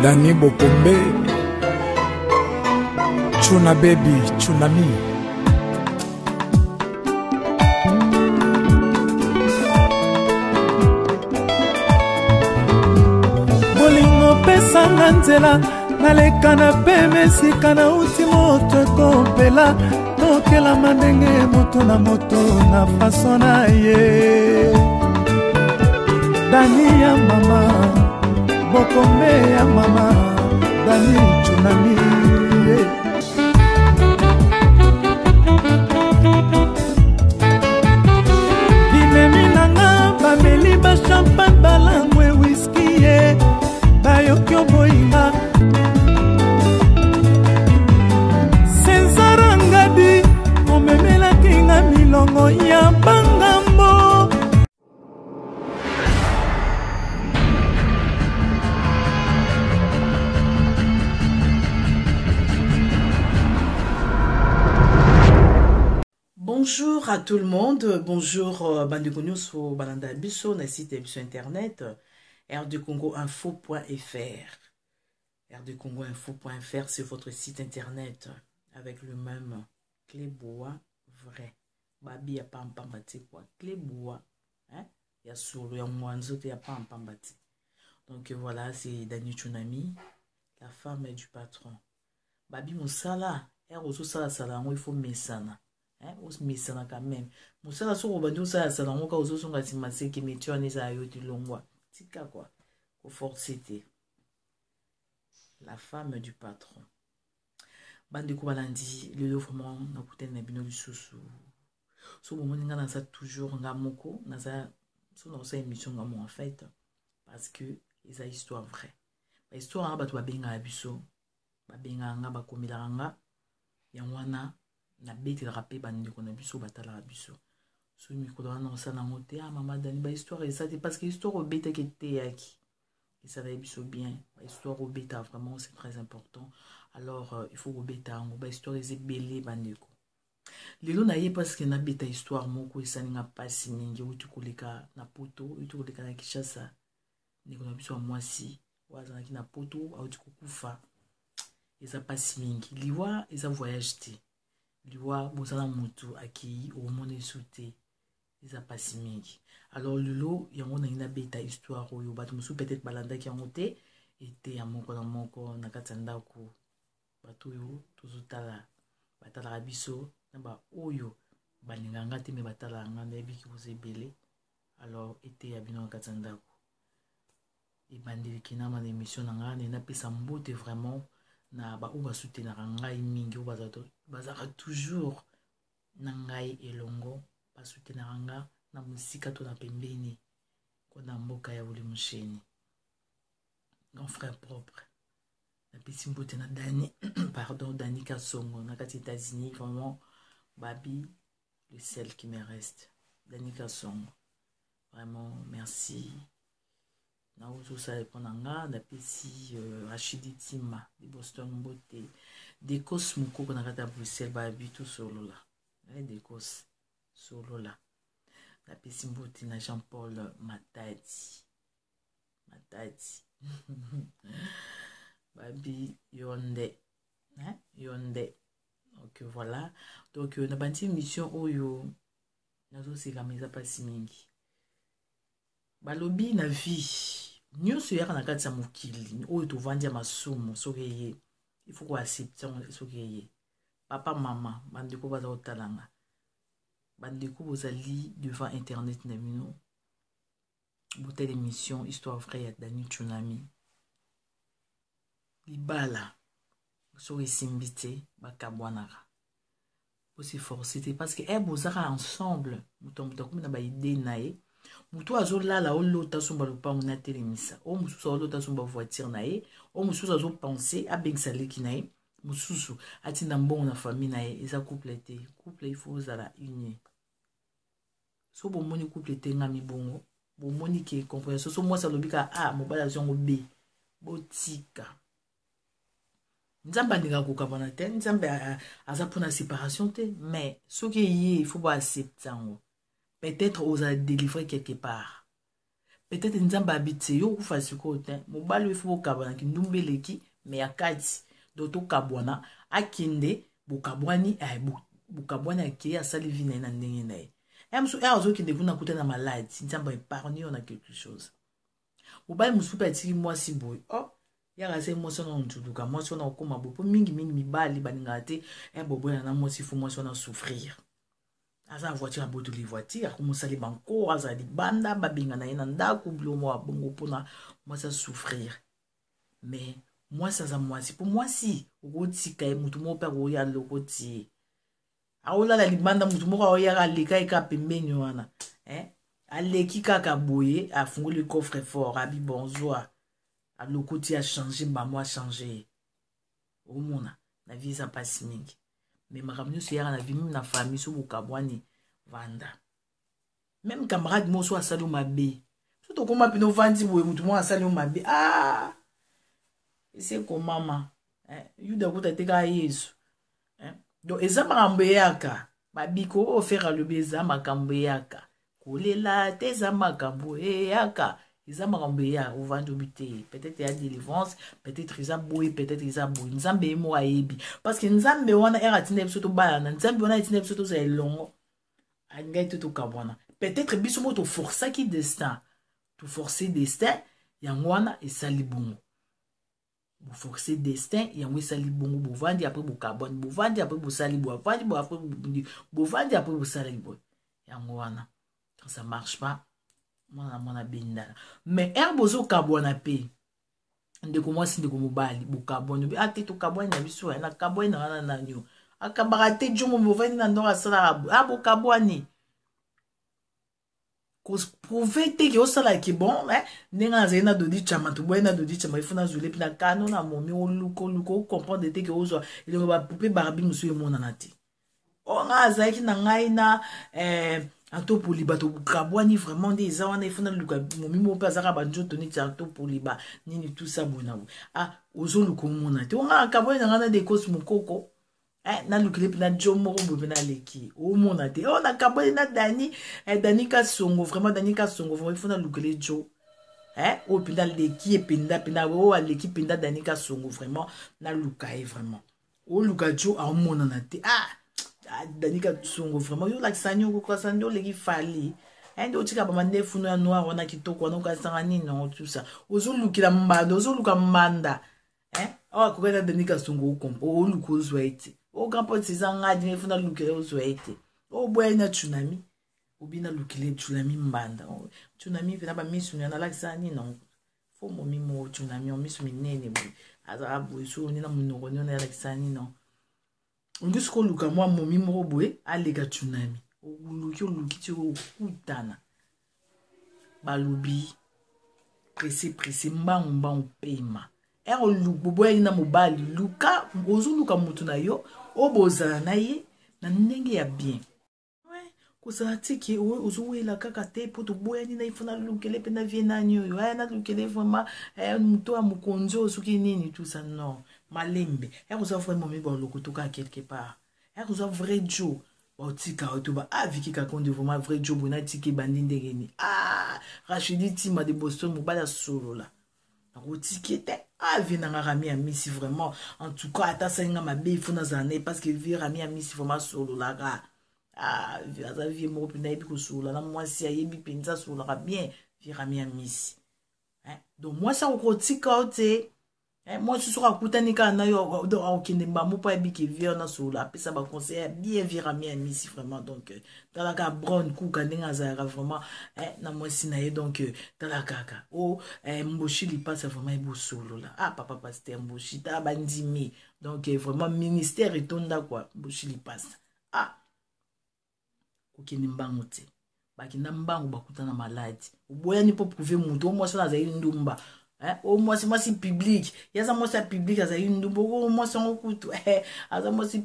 Dani Bokombe, Chuna Baby, Tsunami. Bolingo pesanga nzela naleka na peme sika na uti moto ekopela tokela mandenge moto na faso na ye. Dani ya mama, Bokombe ya mama, Dani Tsunami. Binemi nanga bameli ba champagne balangwe whisky ye bayoki oboyinga senzarangadi omemelaki nga milongo ya bangambo. Bonjour à tout le monde, bonjour Bandekonyo sur Balanda Bisso, na site Bisso internet rdecongoinfo.fr. rdecongoinfo.fr, c'est votre site internet avec le même clé bois vrai. Babi ya pampambati quoi, clé bois, hein? Ya solo ya mwanzo te ya pampambati. Donc voilà, c'est Dani Tsunami, la femme du patron. Babi Moussala, ozo sala sala, il faut mesana. Mais ça quand même. Moussa sur Robando, ça a encore aux autres qui qui mettent en les aïeux du long mois. Tika quoi. Au fort c'était la femme du patron. Bande Koubalandi, le vraiment n'a coûté un bino du sous. Sous le moment où on a toujours un gamoko, on a son émission en fait. Parce que ils ont histoire vraie. L'histoire, on va bien à Abisso. On va bien à Bakomilanga. Yamwana. Na bete rapé bandi ko na biso batala biso so mikolo wana osala ngote ah mama Dani ba histoire et ça parce que histoire au bete qui était yaki et ça va biso bien ba histoire au beta vraiment c'est très important alors il faut au beta ngo ba histoire est belé bandi ko lelo na ye parce que na beta histoire moko esaninga pasi mingi uti koleka na poto uti koleka na Kishasa ndiko na biso mwasi waza na poto uti kukufa eza pasi mingi liwa eza voyage te liwa bozala mutu aki au monde sauté les a pas si mingi alors lelo yango na ina beta histoire oyo batu musu peut-être balanda ki yango te était ya moko na katanda ko batu yo tozotala batala biso na ba oyo balinganga te me batala nga na biki bozebele alors était ya bino katanda ko et bandeli kinama na émission na nga na pesa mbote vraiment na ba uba soutenir ngai mingi uba zato bazaka toujours na ngai elongo ba soutenir nga na musika to na pembeni ko na mboka ya buli musheni grand frère propre na pisimbote na Dani pardon Dani Kasongo na kati États-Unis vraiment babi le seul qui me reste Dani Kasongo vraiment merci. Na ozo sa eponanga na pesi Rachidi Tima de Boston Mbote de Kos Mukoko na kata Bruxelles ba bitu solo la de Kos solo la na pesi Mbote na Jean-Paul Matadi babi yonde hein yonde donc voilà donc na banti mission oyo nazo sika meza pasi mingi balobi na vie nyonso yaka na kati ya mokili oyo tovandi ya masumu soki ye il faut ko accepter soki ye papa mama bandeko baza kotalanga bandeko bozali devant internet na bino botele émission histoire vraie ya Dani Tsunami libala soki esimbi te bakabwanaka osi forcé te parce que bozaka ensemble moto akomi na baide na ye mutu azolala olota somba lopango na telemisa o mususu olota somba voiture na ye o mususu azopenser abengisa leki na ye mususu atinda mbongo na famille na ye eza couple te couple il faut ozala unie so bomoni couple te ngami bongo bomoni ke compréhension so mwasi alobika mobali azongo be botika nzambe andinga kokabana te nzambe aza mpona séparation te mais soki ye il faut ba accepter yango peut-être osa délivrer quelque part peut-être nzamba habite yo kufa sikote mobali we fo kabana ki ndumbeleki me yakati doto kabwana akinde bukabwani bukabwani ake asali vina na ndenge na ye emso azo kinde kuna kutana maladi nzamba épargne on a quelque chose mobali musupa tiki mwasi boy oh yaka se mwasi na ntuluka mwasi na okoma bopo mingi mibali baninga te bobo na mwasi fo mwasi na souffrir aza voiture aboto li voiture akomosali banko aza libanda babinga na ye na ndako bilomo wa bongo mpona mwasi asouffrir mais mwasi aza mwasi po mwasi okotika ye mutu moko mpe akoya loko tie aolala libanda mutu moko aoyaka aleka eka pembeni wana aleki kaka boye afungoli coffre fort abi bonjour aloko tie achange bamo achange omona na vie eza mpasi mingi mais makambo nyonso yaka na vie meme na famille so bokabwani vanda même camarade moso asali mabe so tokoma pene ovandi boye mutu moko asali mabe ese komama yuda kuta te kaka yesu donc eza makambo eyaka babiko ofere alobi eza makambo eyaka kolela te eza makambo eyaka eza makambo eyaka ovandi obi te peut-être ya délivrance peut-être eza boye peut-être eza boye nzambe ye moko ayebi parce que nzambe wana ere atinda biso tobalana nzambe wana atinda biso tozala elongo alingai te tokabwana peut-être biso moko toforçaki destin toforce destin yango wana esali bongo boforce destin yango esali bongo bovandi apres bokabwani bovandi apres bosali bovandi bovandi apres bosali boye yango wana quand ça marche pas mwana bindala mais bozo kabwana pe ndeko mwasi ndeko mobali bokabwani be ate tokabwani na biso na kabwani na wana nanyo akabaka te jomo bovandi na ndora sala bokabwani prouver te ki osala ki bon ndenge azali na dodi chama toboye na dodi chama ifuna zule pina kano na momi oluko comprendre te ki ozwa elongo bapupe barabi mosu emonana te onga azalaki na ngai na antopoli bato kabwani vraiment nde eza wana ifuna luka momi mo mpe azaka banzoto neti antopoli ba nini tout ça bona ozoluka omona te onga kabwani na ngai na dekosi mokoko nalukile mpe na jo moko boye mpe naleki omona te nakabwani na dani kasongo vraiment dani kasongo vraiment ifo nalukile jo oyo mpenza aleki ependa mpenda oyo aleki mpenza dani kasongo vraiment naluka ye vraiment oluka jo aomonana te dani kasongo vraiment yo olakisani okokasa nde oleki fali nde otika bamandefuno ya noir wana kitoko wana okasanga nino tout ça ozolukila mbanda ozoluka mbanda akokana dani kasongo okompa oluka ozwa ete grand-père eza ngadi nefuna lukile ozwa ete oboya na tsunami obina lukile tsunami mbanda tsunami pena bamisu na lakisa nino fo momi mo tsunami omisu minene boye aza boye so nina munoko nina lakisa nino ongisiko luka mwa momi moko boye aleka tsunami oluki ti okutana balobi presse mbangu pema oluka na mobali luka ozoluka mutu na yo obozala na ye na ndenge ya bien kozala tiki ozowela kaka te po toboyani na ifo nalukele mpe na vie nani oyo nalukele vraiment moto ya mokonzi oyo soki nini tout ça non malembe kozwa vraiment mi baloko toka quelque part kozwa vrai jo baotika oyo to viki kakonde vraiment vrai jo boye natiki ebandi ndenge ni rachidi tima de Boston mobali asolola nakotiki te vie nanga rami ya misi vraiment en tout cas ata salinga mabe ifo nazala naye parce que vie rami ya misi vraiment asololaka aza vie moko mpe nayebi kosolola na mwasi ayebi mpenza asololaka bien vie rami ya misi donc mwasi akokotika o te mwasi soki akutani kaka na yo akokende mbamo mpo ayebi ke vie wana asolola apesa baconseil ya bien vie rami ya misi vraiment donc talaka brown kuka ndenge azalaka vraiment na mwasi na ye donc tala kaka mboshi lipasa vraiment ebi osolola papa paster mboshi tala bandimi donc vraiment ministère etonda kwa mboshi lipasa kokende mbango te bakenda mbango bakutana maladi oboyani mpo prouve mutu omwasi wana azali ndumba mwasi public yaza mwasi ya public azali ndumba mwasi yango kutu aza mwasi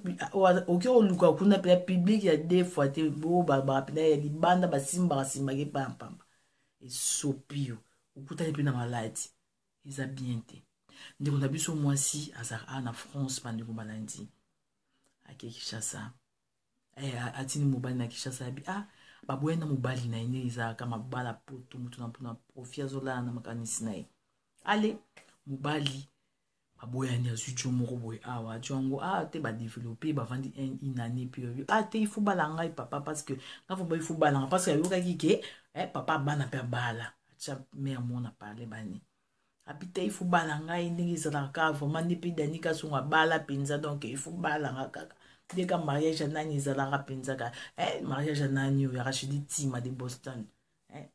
oki oluka kuna mpe ya public ya deux fois te babaka mpena ya libanda basimbaka pampamba esopio okutani mpe na maladi eza bien te ndeko na biso mwasi azalaka na France bandeko balandi ake Kinshasa atini mobali na Kinshasa abi baboya na mobali na ine ezalaka mabala poto mutu na mpona profi azolala na makanisi na ye ale mobali baboyani azwi jo moko boye awa jo yango te badeveloppe bavandi une année mpe oyo te ifo bala ngai papa parce que nga fo ba ifo bala nga parce que ayokaki ke papa bana mpe abala atya mare mona parle bani api te ifo bala ngai ndenge ezalaka kaka vraiment nde mpe dani kasongo abala mpenza donc ifo bala nga kaka ndeka mariage ya nani ezalaka mpenza kaka mariage ya nani oyo Rachidi Tima de Boston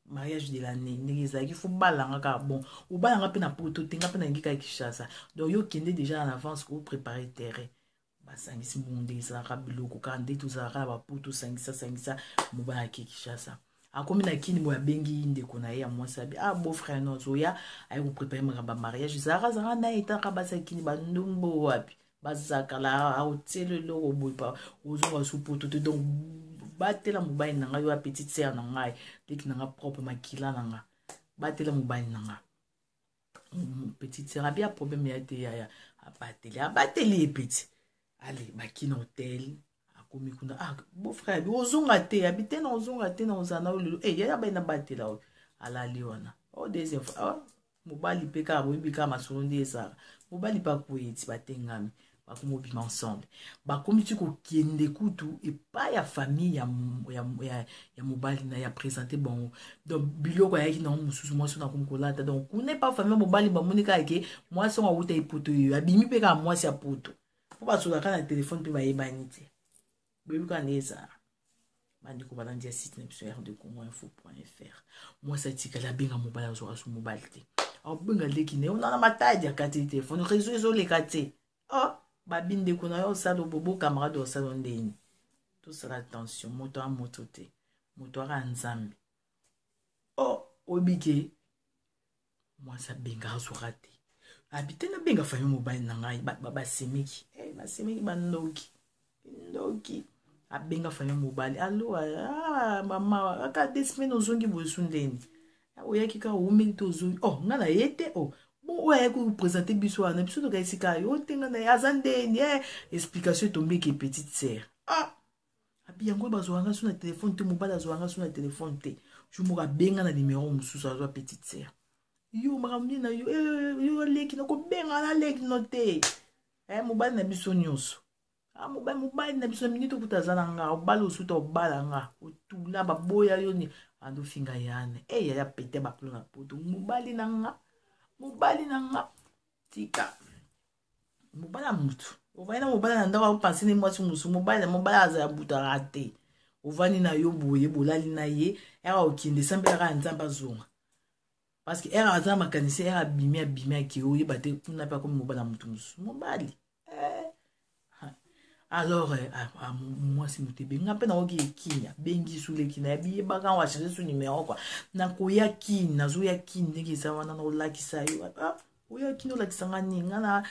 mariage de l'année ndenge ezalaki ifo balanga kaka bon obalanga mpe na poto te nga mpe nangi kaka Kinshasa donc yo kende déjà en avance ko préparer terrain basangisi mbongo ndenge ezalaka biloko kaka nde tozalaka na bapoto sangisa mobala ake Kinshasa akomi na kini boya bengi ndeko na ye ya mwasi abi beau frère no zoya aye koprépare makambo ya mariage zalaka na etaka basakini bandumbo wapi bazakala aotiele eloko boye pa ozonga su poto te donc batela mobali na ngai oyo petite sœur na ngai leki na nga propre makila na nga batela mobali na nga petite sœur abi ya problème ya te ya abateli ye peti ale baki na hotel akomi kuna beau frère abi ozonga te abi te na ozonga te na ozana oyo lelo yaya bai na batela oyo alali wana deuxième fois mobali mpe kaka boyebi kaka masolo nde ezalaka mobali mpe akoyeti batengami bakomi obima ensemble bakomi ti kokende kutu epai ya famille ya mobali na ya présente bango donc biloko ayaki nango mosusu mwasi oyo nakomi kolata donc kuna epa famille ya mobali bamoni kaka ke mwasi ongo awuta epoto oyo abimi mpe kaka mwasi ya poto mpo basolaka na telefone mpe bayebani te boyebi kaka nde ezala bandeko balandi ya site na biso rdecongo.info.fr mwasi atikali abenga mobali azoka so mobali te abenga leki ne onana matadi ya kati telefone réseau ezoleka te babindeko na yo osala bobo camarade osala ndeni tosala attention moto amoto te moto aka nzambe obike mwasi abenga azoka te abite nabenga famille mobali na ngai basemeki basemeki bandoki abenga famille mobali alo mama aka 2 semaines ozongi boyesu ndeni oyaki kaka omeli te ozongi nga na ye te bon oyo ayaki kopresente biso wana biso toka esika yo te nga na ye aza ndeni explication etombeki petite sœur abi yango bazwanga so na telefone te mobali azwanga so na telefone te jo moko abenga na nimero mosusu azwa petite sœur yo makambo na yo leki nakobenga na leki no te mobali na biso nyonso mobali na biso minute okuta aza na nga obala osuta obala nga otula baboya yo ni andofinga yane yaya pete baplo na poto mobali na nga tika mobali ya mutu ovani na mobali na ndako akopanse ne mwasi mosu mobali aza ya butaka te ovani na yo boye bolali na ye eka okende sambelaka ya nzambe azonga parce que eka aza makanisi eka abimi ake oyeba te kuna mpe akomi mobali ya mutu mosusu mobali alors mwasi moto ebenga mpe nakoki ekini abengi suleki na yebaka wachange su numero kwa nakoya kini nazoya kini ndenge eza wana naolakisa yo oya kini olakisanga nini nga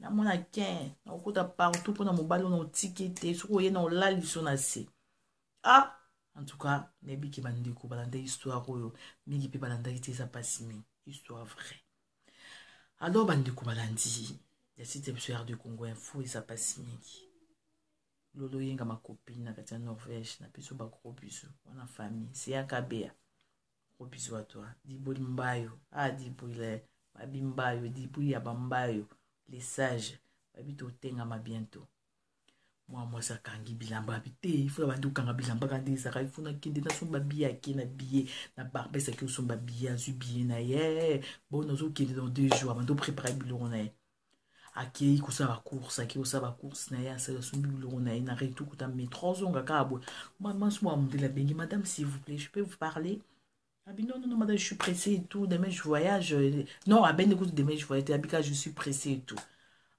namona kin nakokota partout mpona mobali ona otiki te soki oye na olaliso na se en tout cas nayebiki bandeko balanda histoire oyo mingi mpe balandaki te eza pasi mingi histoire vrai alors bandeko balandi ya site biso rdecongo.info eza pasi mingi lolo yenga makopine na kati ya Norvège na biso bagros biso wana famille seyaka bea gros biso à toi diboli mbayo diboli babi mbayo diboli ya bambayo les sages babi totengama bientôt mwasi akangi bilamba abi te ifuna bandi okanga bilamba kandi ezaka ifuna kende nasomba biye ake na biye na barbese ake osomba biye azwi biye na ye bon ozokende dans 2 jours bandi oprépare biloko na ye akei kosala bacourse akei kosala bacourse na ye asali asombi biloko na ye na retu kuta métro ozonga kaka boye mwasi mwa mondele abengi madame s'il vous plaît je peux vous parler abi non madame je suis pressée et tout demain je voyage non abende kutu demain je voyage abika je suis pressée et tout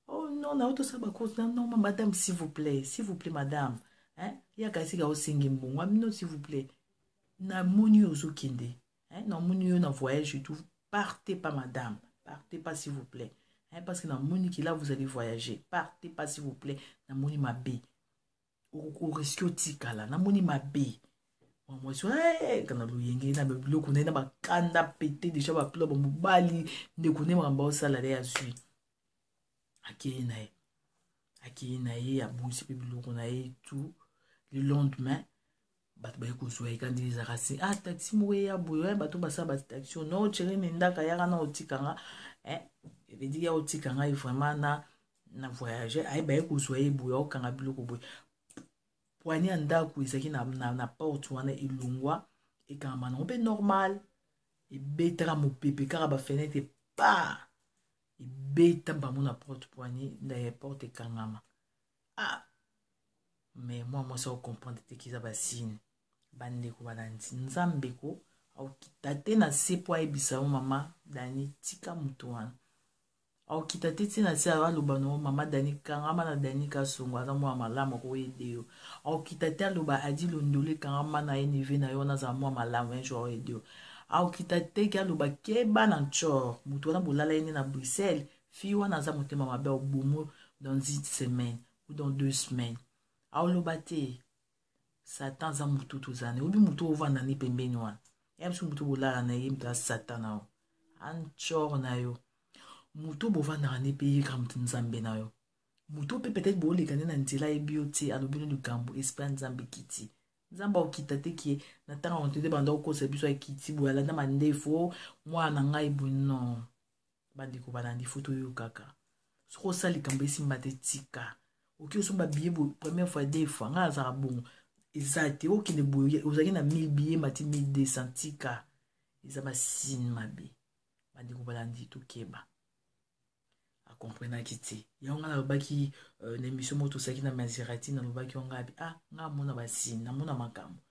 non na auto saba course non madame s'il vous plaît madame ya kasika osengi mbongo ami non s'il vous plaît na moni ozokende na moni yo na voyage et tout partez pas madame partez pas s'il vous plaît parce que na moni qui là vous allez voyager partez pas s'il vous plaît na moni mabe au risque otikala na moni mabe moi so kana luyenge na biloko na bakanda pété déjà ba plo ba mobali ndeko ne mamba osala ya sui akei na ye abonisi mpe biloko na ye tout le lendemain bato baye kozwa ekandi ezaka si taxi moko ya boye bato basala bataxi no chere nendaka yaka na otikanga evedi ya otikanga vraiment na voyager aye baye kozwa ye boye okanga biloko boye poignée ya ndako ezalaki na porte wana elongwa ekangama nango mpe normal ebetaka mopepe kaka bafenetre pa ebeta bango na porte poignée na porte ekangama mais moi ça comprendre te kiza basine bandeko balandi nzambeko aokita te na se po ayebisa mama Dani tika mutu wana aokita te ti na se aloba no mama Dani kangama na Dani Kasongo aza mwa malamu akoyede yo aokita te aloba adi londole kangama na NV na yo naza mwa malamu un jour akoyede yo aokita te ki aloba keba na nchor mutu wana bolala ene na Bruxelles fi wana aza motema mabe obomo dans 10 semaines ou dans 2 semaines aoloba te Satan za mutu tozane obi mutu ovanda ni pembeni wana yamsu mutu bolala na ye mta Satan na yo anchor na yo mutu bovanda ni pe ka mutu nzambe na yo mutu pe peut-être boleka na nzela ebioti alobino lukambo esprit nzambe kiti nzamba okita te ki na tanga onte banda okosa biso ekiti boyala na mandefo mwana ngai bonno bandiko balandi foto yo kaka soko sali kambo esimba te tika oki osomba billet première fois deux fois nga azaka bongo ezate okende boye ozalaki na 1000 billets mati 1200 tika eza basine mabe bandiko balandi tokeba akomprenaki te yango nga nalobaki na émission moko tosaki na Maserati nalobaki yango abi nga amona basine namona makambo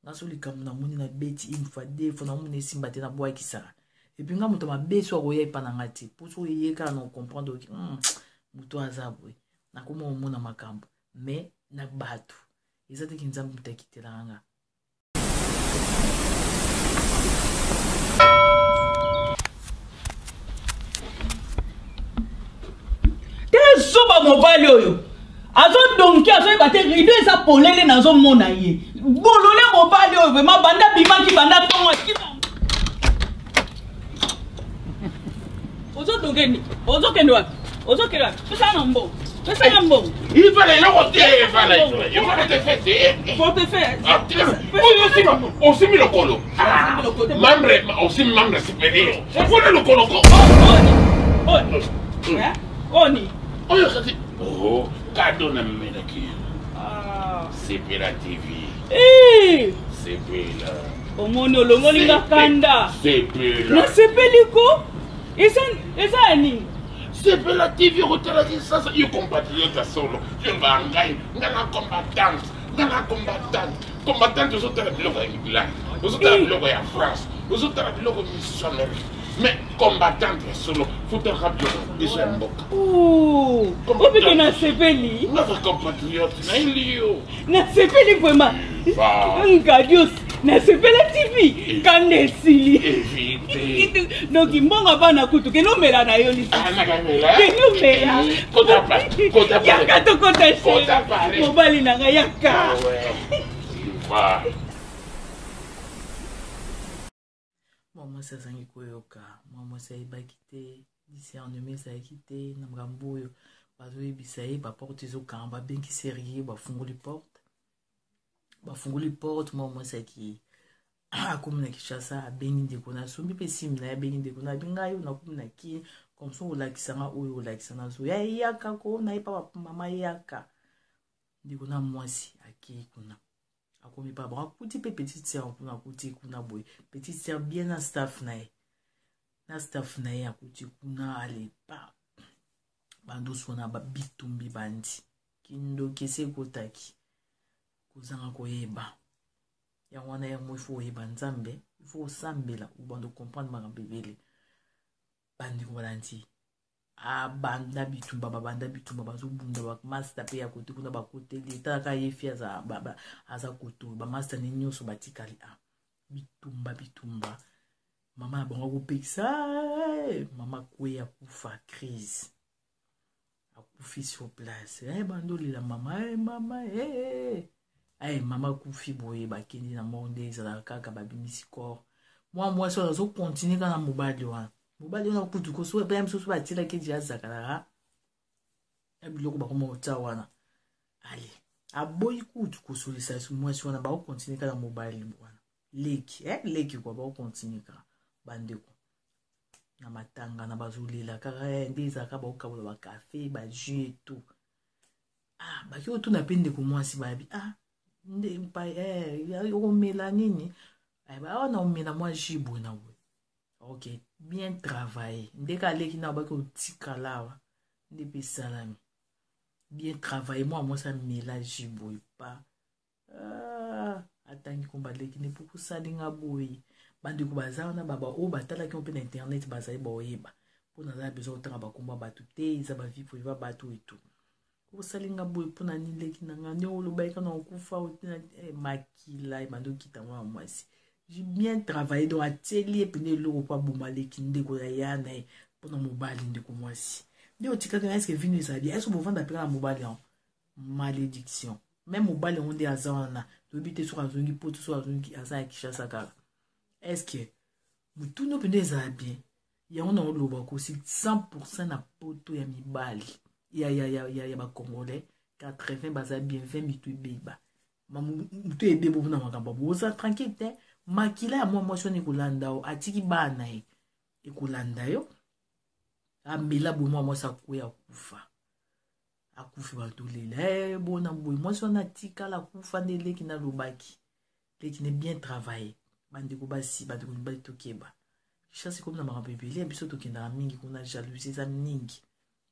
nga so likambo namoni na beti une fois deux fois namoni esimba te nabwakisaka epuis nga moto mabe so akoya epa na nga te mpo so oyekaka na okomprendre oki moto aza boye nakoma omona makambo mais na bato eza te ki nzambe moto akitelaka nga te soba mobali oyo azodonki azoyeba te rido eza polele nazomona ye bolole mobali oyo vraimen banda bimaki banda ntongo akima ozodongeni ozokende wapi ozokende wapi pesa na mbongo pesa na mbongo il fallait le côté il fallait te faire faut te faire aussi mis le colo membre aussi membre supérieur on le colo oni oyo kati cadeau na melaki Sepela TV Sepela omoni olongoli nga kanda Sepela na sepeliko eza nini Sepela TV otalaki sasa yo compatriote solo yo ngai ngana combattant ozotala biloko ya England ozotala biloko ya France ozotala biloko missionnaire mais combattant solo futaka biloko biso ya mboka opike na sepeli notre compatriote na ilio na sepeli vraiment ngadios na sepela TV kanda esili donc mbongo bana kutu kenomela na yo kenomela yaka tokota mobali na nga yaka mama sazangi koyoka mama sayebaki te discernement ezalaki te na makambo oyo bazoyebisa ye baporte ezokanga babengi serie bafungoli porte mama asaki akomi na Kinshasa abengi ndeko na sombi mpe simi na ye abengi ndeko na abi ngai oyo nakomi na kini comme so olakisanga oyo olakisanga zo ya eyaka ko nayepa mama eyaka ndeko na mwasi akei kuna akomi pa bakuti mpe petite sœur kuna akuti kuna boye petite sœur bien na staff na ye akuti kuna alepa bandoso na babitumbi bandi kindoki ese ekotaki kozanga koyeba yango wana yango ifo oyeba nzambe ifo osambela obanda comprendre makambo ebele bandeko balandi abanda bitumba bazobunda bamasta mpe ya kote kuna bakoteli etalaka ye fi aza koto bamasta ne nyonso batikali bitumba mama na bango akopekisa mama kwe akufa crise akufi sur place bandolela mama mama kufi boye bakendi na monde ezalaka kaka babimisi corps mwa mwasi oyo azokontinue kaka na mobali wana kutu koso epa ya misusu batilaki edi azakalaka ya biloko bakoma ota wana ale aboyi kutu kosolisa mwasi wana bakokontinue kaka mobali wana leki kwa bakokontinue kaka bandeko na matanga na bazolela kaka nde ezalaka bakokabola bakafe bajus etu baki otuna mpe ndeko mwasi babi okomela nini awana omela mwa jus boye na boye ok bien travaillé ndeka aleki na baki otikala awa nde mpe salami bien travaillé moi mwasi amela jus boye pa atangi komba leki ne puku salinga boye bandeko baza wana baba oyo batalaki mpe na internet bazali baoyeba mpo nazala besoin otanga bakomba bato te eza bavi priva bato etu osalinga boye mpo na nileki na nga nde olobaki na okufa makila ebandi okita mwana mwasi j'ai bien travaillé donc ateli epene eloko mpo aboma leki ndeko ya ya na ye mpo na mobali ndeko mwasi nde otikaki na eske vino ezali eske bovanda mpeka na mobali yango malédiction même mobali yango nde aza wana toyebi te soki azongi poto soki azongi aza ya kishasa kaka eske mutunu mpe nde ezala bien yango na oloba kosi 100% na poto ya mibali ya bacongolais 80 baza bien 20 mitu ebeba mutu ebeba mpona makambo boza tranquille te makila ya mwa mwasi wana ekolanda yo atiki bana ye ekolanda yo amela boye mwa mwasi akoya akufi batolela bona boye mwasi wana atikala akufa nde leki nalobaki leki ne bien travaillé bandeko basi bandeko mibali tokeba chasi komi na makambo ebele ya biso tokendaka mingi kuna jalousie eza mingi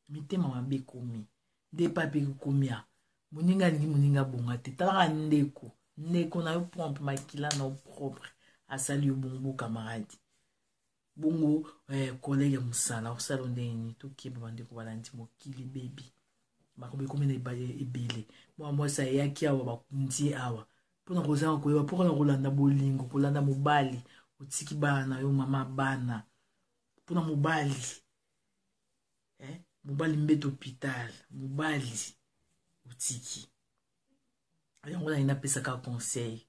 mitema mabe ekomi nde pa mpe ekomia moninga alingi moninga bonga te talaka ndeko na yo propre makila na yo propre asali yo bongo camarade bongo collègue ya mosala osala ndeni tokeba bandeko balandi mokili bebi makambo ekomi na ebele mwa mwasi ayaki awa bakundi awa mpona kozala koyeba mpona kolanda bolingo kolanda mobali otiki bana na yo mama bana mpona mobali mobali mbete hôpital mobali otiki yango na napesaka conseil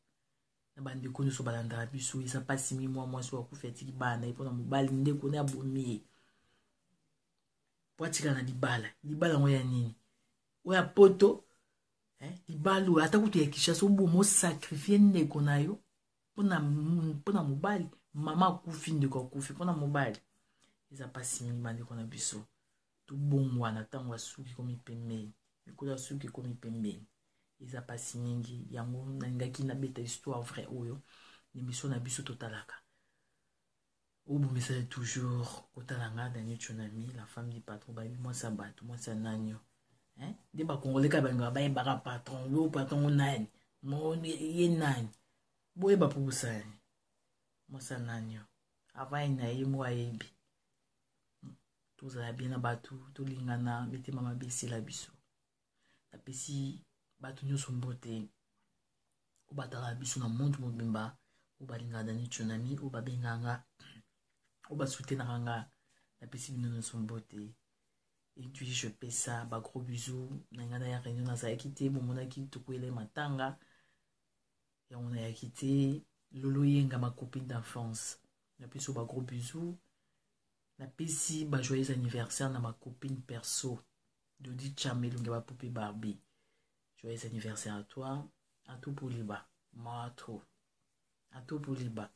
na bandeko nyonso balandaka biso eza mpasi mingi mwa mwasi wakufi atiki bana ye mpona mobali ndeko na abomi ye po atikala na libala yango ya nini oyo poto libala oyo ata kutu ya kishasa oboma osakrifie ndeko na yo mpona mobali mama akufi ndeko akufi mpona mobali eza mpasi mingi bandeko na biso tobongwana ntango asuki komi pembeni ekolo asuki komi pembeni eza mpasi mingi yango nalingaki nabeta histoire vrai oyo émission na biso totalaka obomisa toujours kotala nga Daniel Tsunami la femme du patron babi mwasi bato mwasi nanyo nde bakongole ka bango bayebaka patron yo patron nani ye nani boyeba mpo bosani mwasi nanyo avai na ye mo ayebi tozala bien na bato tolingana mitema mabe esila biso napesi bato nyonso mbote obatala biso na monde mobimba obalingaka Daniel Tsunami obabenganga obasutenaka nga napesi bino nyonso mbote et puis je paie ça ba gros bisous nangana ya réunion nazalaki te bomonaki tokwele matanga ya on a quitté Lolo Yenga ma copine d'enfance napesi ba gros bisous napesi ba joyeux anniversaire na ma copine perso Dodi Chamelunga ba poupée Barbie joyeux anniversaire à toi à tout pour liba moi trop à tout pour liba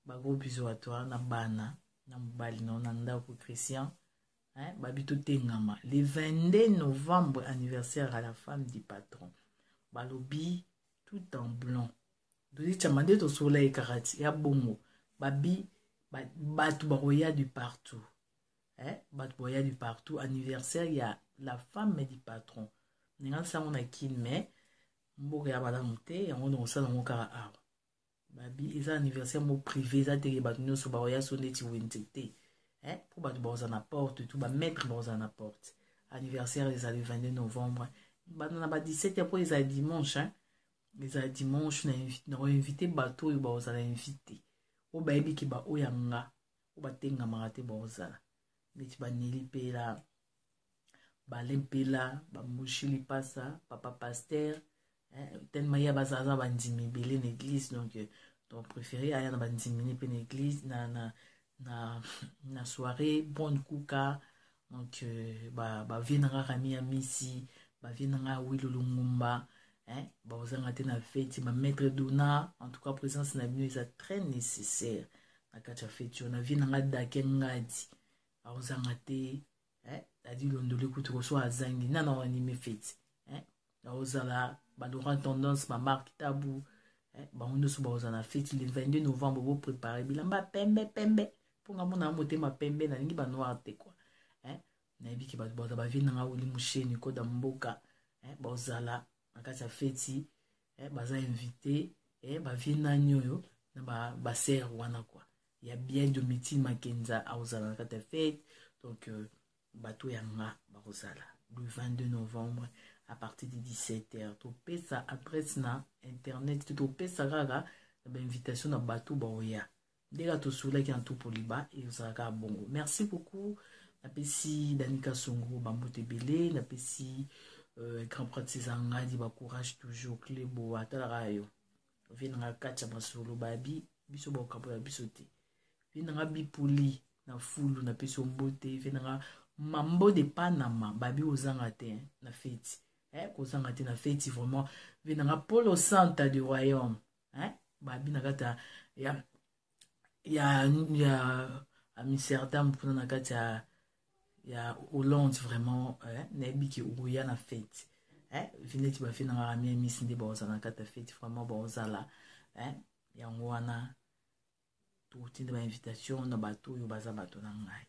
ba gros bisous à toi na bana na mbali na nanda pour Christian babito tengama le 22 novembre anniversaire à la femme du patron balobi tout en blanc Dodi Chamande to soleil karati ya bongo babi batu baroya du partout batu baroya du partout anniversaire ya la femme du patron ninga sango na kilme mboka ya balamu te yango ndo sala ngo kara awa babi eza anniversaire mo privé za te batu nyonso baroya so neti wente te pour bato baoza na porte tout ba mettre baoza na porte anniversaire les le 22 novembre bana na ba 17 après les dimanche les dimanche na invité bato yo baoza na invité o ba ebi ki ba oyanga o ba tenga marate baoza neti ba neli pela ba lempela ba mushili pasa papa pasteur tellement ya bazaza ba ndimi belé l'église donc ton préféré aya na ba ndimi pe l'église na soirée bonne kuka donc ba venera rami amisi baviennent Willow Lumumba, bazanga te na fête, ma maître Dona, en tout cas présence na bino est très nécessaire. Na kacha fête, on a vu na dakengadi, bazanga te, adi londole kutu so azangi na na anime fête, bazala balora tendance ma marque tabou, baondo so bazana fête le 22 novembre vous préparer bilamba pembe pour nga mona moté ma pembe na lingi ba noir te quoi, na biki ba viennent na wili musheni ko da mboka, bazala nakati feti baza invité bavie nani oyo na baser wana quoi. Il y a bien de meeting makenza aozala nakati fete, donc bato yanga bazala le 22 novembre à partir de 17h. To pesa adresse na internet, to pesa gaga na invitation na bato baoya déjà to soula ki en tout pour liba et osaka bongo. Merci beaucoup. Na pesi Danika Songo bambote belé, na pesi grand pratisanga di ba courage toujours Clébo atala yo vinanga kacha masolo babi biso ba kapola biso te vinanga bipuli na fulu na peso mbote vinanga mambo de Panama babi ozanga te na fête kozanga te na fête vraiment vinanga Polo Santa du royaume babi na kata ya Amsterdam pour na kata ya Hollande vraiment nebi ki uya na fête vineti ba fina na mi miss ndi ba ozana kata fête vraiment ba ozala ya ngwana tout tinde ba invitation na bato yo baza bato na ngai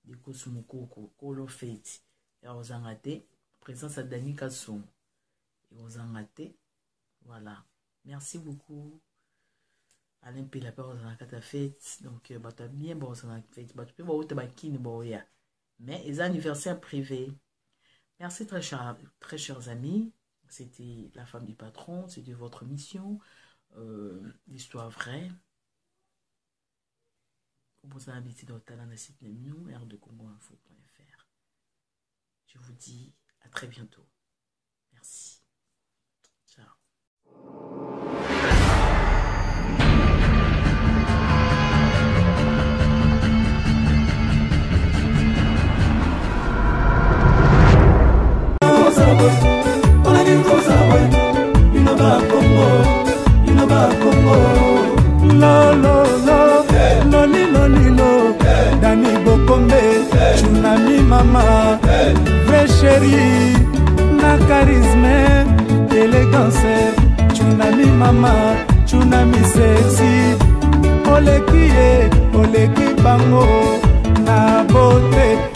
diko sumukoko kolo fête ya ozanga te présence à Danika Songo et ozanga te voilà. Merci beaucoup Alain Pela pa ozana kata fête donc bato bien ba ozana fête bato pe ba ote ba kini ba oya. Mais les anniversaires privés. Merci très chers amis. C'était la femme du patron. C'était votre mission. L'histoire vraie. Vous avez habité dans le site Nemnou, rdecongoinfo.fr. Je vous dis à très bientôt. Merci. Ciao. Dani Bokombe, Tsunami Mama, vrai chéri, na charisme, élégance, Tsunami Mama, Tsunami sexy, oleki bango, na beauté.